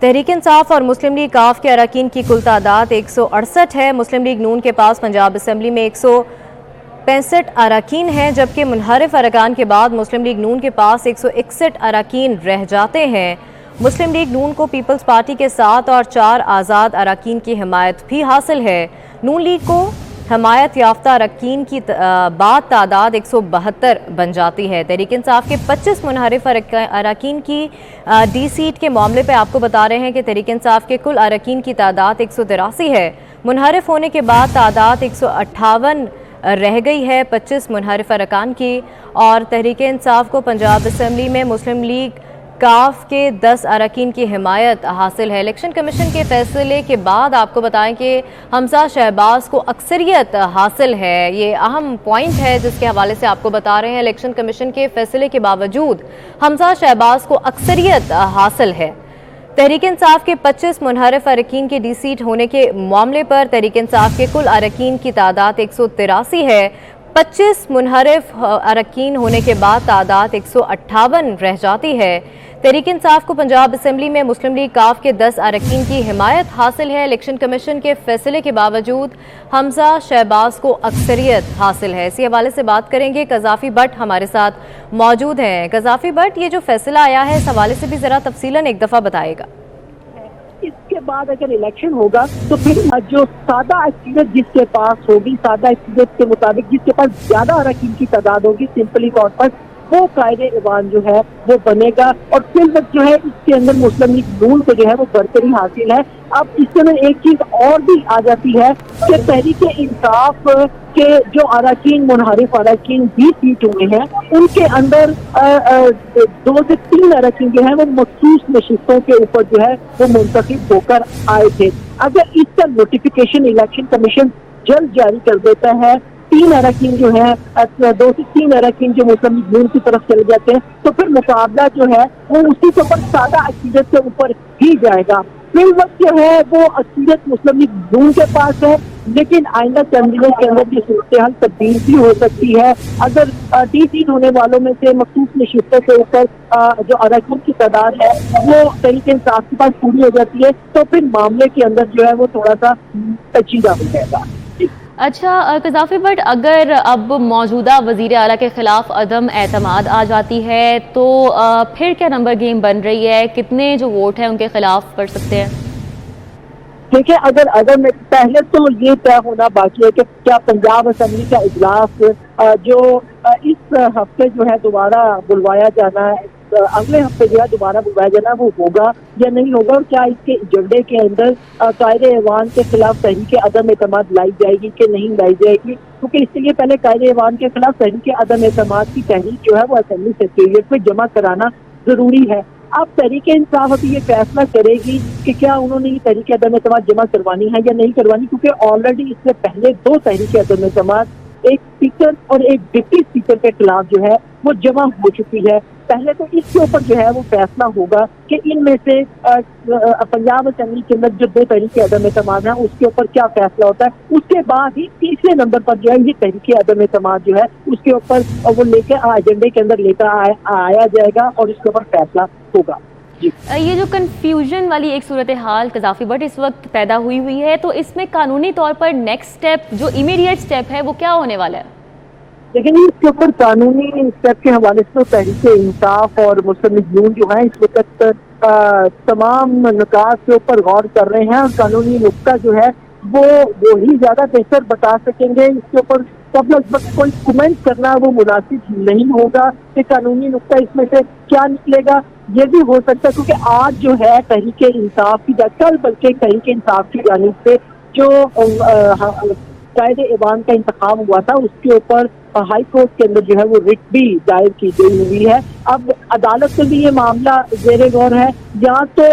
तहरीक इंसाफ और मुस्लिम लीग काफ के अरकान की कुल तादाद 168 है। मुस्लिम लीग नून के पास पंजाब असम्बली में 165 अरकान हैं, जबकि मुनहरिफ अरकान के बाद मुस्लिम लीग नून के पास 161 अरकान रह जाते हैं। मुस्लिम लीग नून को पीपल्स पार्टी के 7 और 4 आज़ाद अरकान की हिमायत भी हासिल है। नून लीग को हिमायत याफ्ता अरकान की बाद तादाद 172 बन जाती है। तहरीक इंसाफ के 25 मुनहरिफ अरकान की डी सीट के मामले पर आपको बता रहे हैं कि तहरीक इंसाफ के कुल अरकान की तादाद 183 है। मुनहरिफ होने के बाद तादाद 158 रह गई है 25 मुनहरिफ अरकान की। और तहरीक इंसाफ को पंजाब असम्बली में मुस्लिम लीग काफ के 10 अरकान की हिमायत हासिल है। इलेक्शन कमीशन के फैसले के बाद आपको बताएं कि हमजा शहबाज को अक्सरियत हासिल है। ये अहम पॉइंट है जिसके हवाले से आपको बता रहे हैं। इलेक्शन कमीशन के फैसले के बावजूद हमजा शहबाज को अक्सरियत हासिल है। तहरीक इंसाफ के 25 मुनहरिफ अरकान के डी सीट होने के मामले पर तहरीक इंसाफ के कुल अरकान की तादाद 183 है। 25 मुनहरिफ अरकान होने के बाद तादाद 158 रह जाती है। तहरीक इंसाफ को पंजाब असम्बली में मुस्लिम लीग काफ के 10 अरकान की हिमायत हासिल है। इलेक्शन कमीशन के फैसले के बावजूद हमजा शहबाज को अक्सरियत हासिल है। इसी हवाले से बात करेंगे, कज़ाफ़ी भट्ट हमारे साथ मौजूद हैं। कज़ाफ़ी भट्ट, ये जो फैसला आया है इस हवाले से भी ज़रा तफसीलन एक दफ़ा बताएगा। इसके बाद अगर इलेक्शन होगा तो फिर जो सादा अक्सरियत जिसके पास होगी, सादा अक्सरियत के मुताबिक जिसके पास ज्यादा अरकान की तादाद होगी, सिंपली तौर पर वो कायदे-ए-ईवान जो है वो बनेगा। और फिर जो है इसके अंदर मुस्लिम लीग नून को जो है वो बरतरी हासिल है। अब इसके अंदर एक चीज और भी आ जाती है कि तहरीक इंसाफ के जो अरकान मुनहरिफ अरकान भी सीट हुए हैं, उनके अंदर 2 से 3 अरकान जो है वो मखसूस नशिस्तों के ऊपर जो है वो मुंतखब होकर आए थे। अगर इसका नोटिफिकेशन इलेक्शन कमीशन जल्द जारी कर देता है, 3 अरकान जो है 2 से 3 अरकान जो मुस्लिम लीग नून की तरफ चले जाते हैं, तो फिर मुकाबला जो है वो उसी के ऊपर सादा अकीदत के ऊपर ही जाएगा। फिर वक्त जो है वो अक्सरियत मुस्लिम लीग नून के पास है, लेकिन आइंदा चंद दिनों के अंदर की सूरत हाल तब्दील भी हो सकती है। अगर डी-सीट होने वालों में से मखसूस नशिस्तों के ऊपर जो अरकान की तादाद है वो तरीके इंसाफ के पास पूरी हो जाती है, तो फिर मामले के अंदर जो है वो थोड़ा सा पेचीदा हो जाएगा। अच्छा कज़ाफ़ी भट्ट, अगर अब मौजूदा वज़ीर आला के खिलाफ अदम एतमाद आ जाती है तो फिर क्या नंबर गेम बन रही है? कितने जो वोट हैं उनके खिलाफ पड़ सकते हैं? देखिए, अगर मैं पहले तो ये तय होना बाकी है कि क्या पंजाब असेंबली का इजलास जो इस हफ्ते जो है दोबारा बुलवाया जाना है, अगले हफ्ते जो है दोबारा बुलवाया जाना, वो होगा या नहीं होगा, और क्या इसके एजेंडे के अंदर कायदे-ए-ऐवान के खिलाफ तहरीक अदम एतमाद लाई जाएगी कि नहीं लाई जाएगी, क्योंकि इसके लिए पहले कायदे-ए-ऐवान के खिलाफ तहरीक अदम एतमाद की तहरीक जो है वो असेंबली सेक्रेटेरिएट में जमा कराना जरूरी है। अब तहरीक इंसाफ अभी ये फैसला करेगी कि क्या उन्होंने ये तहरीक अदम एतमाद जमा करवानी है या नहीं करवानी, क्योंकि ऑलरेडी इससे पहले 2 तहरीक अदम एतमाद एक स्पीकर और एक डिप्टी स्पीकर के खिलाफ जो है वो जमा हो चुकी है। पहले तो इसके ऊपर जो है वो फैसला होगा कि इनमें से पंजाब असेंबली के अंदर जो 2 तहरीके अदम एतमाद है उसके ऊपर क्या फैसला होता है। उसके बाद ही तीसरे नंबर पर जो है ये तहरीके अदम एतमाद जो है उसके ऊपर वो लेकर एजेंडे के अंदर लेकर आया जाएगा और इसके ऊपर फैसला होगा। ये जो कंफ्यूजन वाली एक सूरत हाल कज़ाफ़ी भट्ट इस वक्त पैदा हुई है, तो इसमें कानूनी तौर पर नेक्स्ट स्टेप जो इमीडिएट स्टेप है वो क्या होने वाला है? लेकिन इसके ऊपर कानूनी स्टेप के हवाले से तहरीक इंसाफ और मुस्लिम लीग नून जो है इस वक्त तमाम नुकात के ऊपर गौर कर रहे हैं, और कानूनी नुक्ता जो है वो ही ज्यादा बेहतर बता सकेंगे। इसके ऊपर कोई कमेंट करना वो मुनासिब नहीं होगा कि कानूनी नुक्ता इसमें से क्या निकलेगा। ये भी हो सकता है क्योंकि आज जो है तहरीक इंसाफ की कल बल्कि तहरीक इंसाफ की जानिब से जो कायदे-ए-ऐवान का इंतखाब हुआ था उसके ऊपर हाई कोर्ट के अंदर जो है वो रिट भी दायर की गई हुई है। अब अदालत से भी ये मामला ज़ेरे गौर है, या तो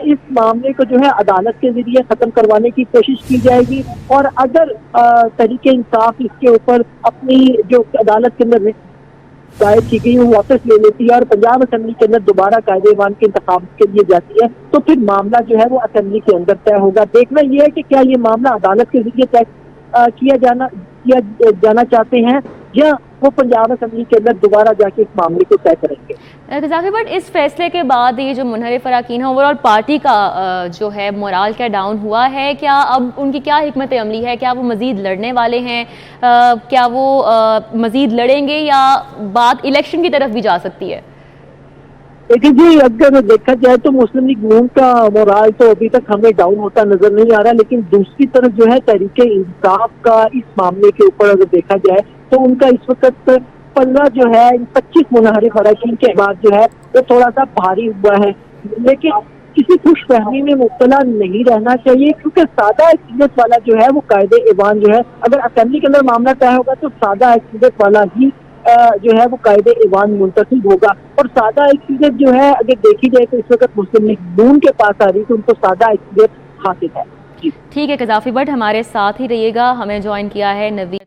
इस मामले को जो है अदालत के जरिए खत्म करवाने की कोशिश की जाएगी, और अगर तहरीक इंसाफ इसके ऊपर अपनी जो अदालत के अंदर रिट दायर की गई वो वापस ले लेती है और पंजाब असेंबली के अंदर दोबारा कायदे-ए-ऐवान के इंतखाब के लिए जाती है, तो फिर मामला जो है वो असेंबली के अंदर तय होगा। देखना ये है कि क्या ये मामला अदालत के जरिए तय किया जाना चाहते हैं या वो पंजाब असेंबली के अंदर दोबारा जाके इस मामले को तय करेंगे। कज़ाफ़ी भट्ट, इस फैसले के बाद ये जो मुनहरिफ अरकान है ओवरऑल पार्टी का जो है मोराल क्या डाउन हुआ है? क्या अब उनकी क्या हिकमत अमली है? क्या वो मज़ीद लड़ने वाले हैं? क्या वो मज़ीद लड़ेंगे या बात इलेक्शन की तरफ भी जा सकती है? देखिए जी, अगर देखा जाए तो मुस्लिम लीग नून का मोराल तो अभी तक हमें डाउन होता नजर नहीं आ रहा, लेकिन दूसरी तरफ जो है तहरीक इंसाफ का इस मामले के ऊपर अगर देखा जाए तो उनका इस वक्त 15 जो है 25 मुनहरिफ अरकान के बाद जो है वो थोड़ा सा भारी हुआ है, लेकिन किसी खुशफहमी में मुब्तला नहीं रहना चाहिए, क्योंकि सादा अक़ीदत वाला जो है वो कायदे-ए-ऐवान जो है अगर असेंबली के अंदर मामला तय होगा तो सादा अक़ीदत वाला ही जो है वो कायदे-ए-ऐवान मुंतखब होगा। और सादा अक़ीदत जो है अगर देखी जाए तो इस वक्त मुस्लिम लीग नून के पास आ रही है तो उनको सादा अक़ीदत हासिल है। ठीक है कज़ाफ़ी भट्ट, हमारे साथ ही रहिएगा। हमें ज्वाइन किया है नवीन।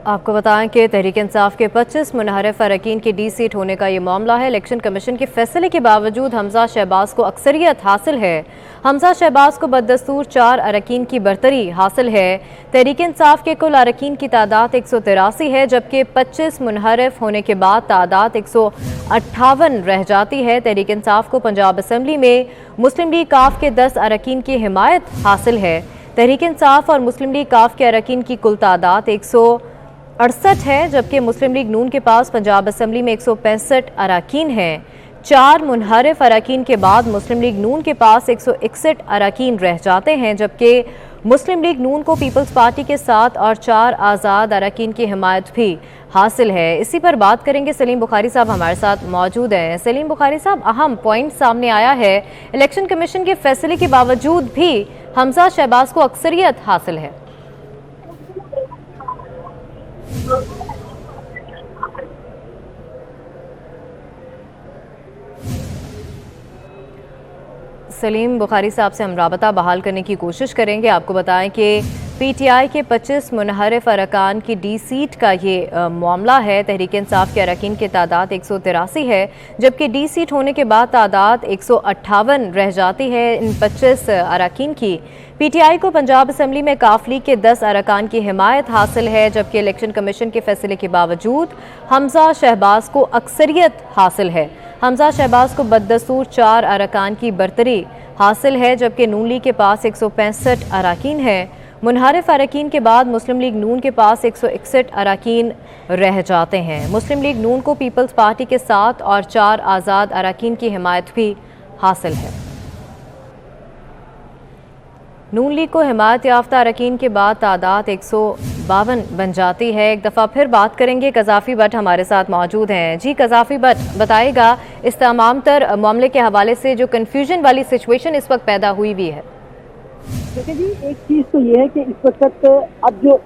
आपको बताएं कि तहरीक इंसाफ के 25 मुनहरिफ अरकान की डी-सीट होने का ये मामला है। इलेक्शन कमीशन के फैसले के बावजूद हमजा शहबाज को अक्सरियत हासिल है। हमजा शहबाज को बददस्तूर 4 अरकान की बरतरी हासिल है। तहरीक इंसाफ के कुल अरकान की तादाद 183 है, जबकि 25 मुनहरिफ होने के बाद तादाद 158 रह जाती है। तहरीक इंसाफ को पंजाब असेंबली में मुस्लिम लीग काफ के 10 अरकान की हिमायत हासिल है। तहरीक इंसाफ और मुस्लिम लीग काफ के अरकान की कुल तादाद 168 है, जबकि मुस्लिम लीग नून के पास पंजाब असेंबली में 165 अरकान हैं। 4 मुनहरिफ अरकान के बाद मुस्लिम लीग नून के पास 161 अरकान रह जाते हैं, जबकि मुस्लिम लीग नून को पीपल्स पार्टी के साथ और 4 आज़ाद अरकान की हिमायत भी हासिल है। इसी पर बात करेंगे। सलीम बुखारी साहब हमारे साथ मौजूद हैं। सलीम बुखारी साहब, अहम पॉइंट सामने आया है, इलेक्शन कमीशन के फैसले के बावजूद भी हमजा शहबाज को अक्सरियत हासिल है। सलीम बुखारी साहब से हम राबता बहाल करने की कोशिश करेंगे। आपको बताएं कि पीटीआई के 25 मुनहरिफ अरकान की डी सीट का ये मामला है। तहरीक इंसाफ के अरकान की तादाद 183 है, जबकि डी सीट होने के बाद तादाद 158 रह जाती है। इन 25 अरकान की पीटीआई को पंजाब असम्बली में काफ लीग के 10 अरकान की हिमायत हासिल है, जबकि इलेक्शन कमीशन के फैसले के बावजूद हमजा शहबाज को अक्सरियत हासिल है। हमजा शहबाज को बददस्तूर 4 अरकान की बरतरी हासिल है, जबकि नून लीग के पास 165 अरकान है। मुनहरिफ अरकान के बाद मुस्लिम लीग नून के पास 161 अरकान रह जाते हैं। मुस्लिम लीग नून को पीपल्स पार्टी के 7 और 4 आज़ाद अरकान की हिमायत भी हासिल है। नून लीग को हिमायत याफ्ता अरकान के बाद तादाद 152 बन जाती है। एक दफ़ा फिर बात करेंगे, कज़ाफ़ी भट्ट हमारे साथ मौजूद हैं। जी कज़ाफ़ी भट्ट, बताएगा इस तमाम तर मामले के हवाले से जो कन्फ्यूजन वाली सिचुएशन इस वक्त पैदा हुई भी है। देखिए जी, एक चीज तो ये है कि इस वक्त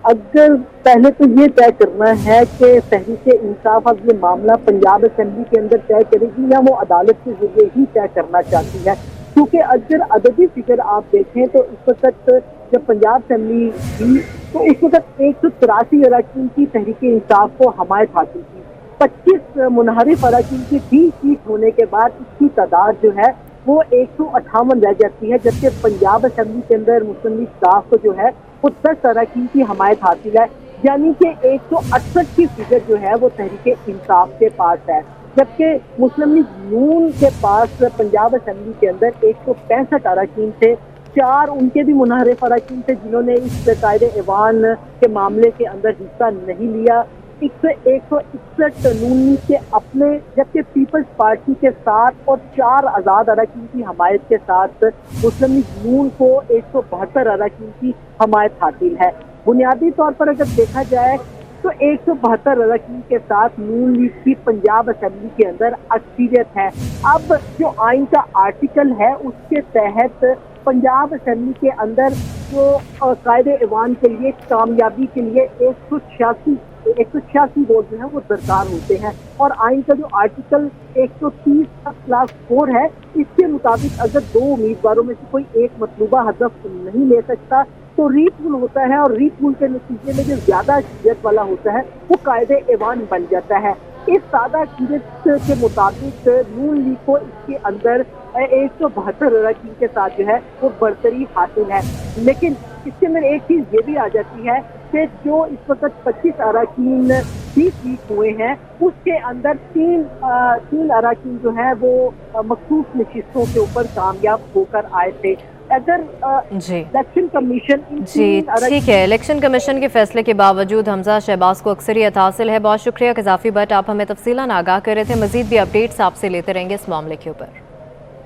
अगर पहले तो ये तय करना है कि तहरीक इंसाफ अब ये मामला पंजाब असेंबली के अंदर तय करेगी या वो अदालत के जरिए ही तय करना चाहती है, क्योंकि अगर अददी फिगर आप देखें तो इस वक्त जब पंजाब असेंबली थी तो उस वक्त 183 अरकान की तहरीक इंसाफ को हमायत हासिल थी। 25 मुनहरिफ अरकान की 20 सीट होने के बाद इसकी तादाद जो है वो 158 रह जाती है, जबकि पंजाब असेंबली के अंदर मुस्लिम लीग स्टाफ को जो है वो 10 अरकान की हमायत हासिल है, यानी कि 168 की फिगर जो है वो तहरीक इंसाफ के पास है, जबकि मुस्लिम लीग नून के पास पंजाब असेंबली के अंदर 165 अरकान थे। 4 उनके भी मुनहरिफ अरकान थे जिन्होंने इस कायदे ऐवान के मामले के अंदर हिस्सा नहीं लिया। 161 नून लीग के अपने, जबकि पीपल्स पार्टी के 7 और 4 आज़ाद अरकान की हमायत के साथ मुस्लिम लीग नून को 172 अरकान की हमायत हासिल है। बुनियादी तौर पर अगर देखा जाए तो 172 अरकान के साथ नून लीग की पंजाब असेंबली के अंदर अक्सरियत है। अब जो आइन का आर्टिकल है उसके तहत पंजाब असेंबली के अंदर जो कायदे ऐवान के लिए कामयाबी के लिए 186 वोट जो है वो दरकार होते हैं, और आइन का जो आर्टिकल 130(4) है इसके मुताबिक अगर 2 उम्मीदवारों में से कोई एक मतलूबा हदफ नहीं ले सकता तो रीपुल होता है, और रीपुल के नतीजे में जो ज्यादा अक्सरियत वाला होता है वो कायदे ऐवान बन जाता है। इस सादा अक्सरियत के मुताबिक नून लीग को इसके अंदर 172 अरकान के साथ जो है वो बरतरी हासिल है। लेकिन इसके अंदर एक चीज ये भी आ जाती है कि जो इस वक्त 25 अरकान 20 सीट हुए हैं उसके अंदर 3 अरकान जो है वो मखसूस नशिस्तों के ऊपर कामयाब होकर आए थे। अगर इलेक्शन कमीशन ठीक है, इलेक्शन कमीशन के फैसले के बावजूद हमजा शहबाज को अक्सरियत हासिल है। बहुत शुक्रिया कज़ाफ़ी भट्ट, आप हमें तफसीलन आगाह कर रहे थे। मजीद भी अपडेट्स आपसे लेते रहेंगे इस मामले के ऊपर।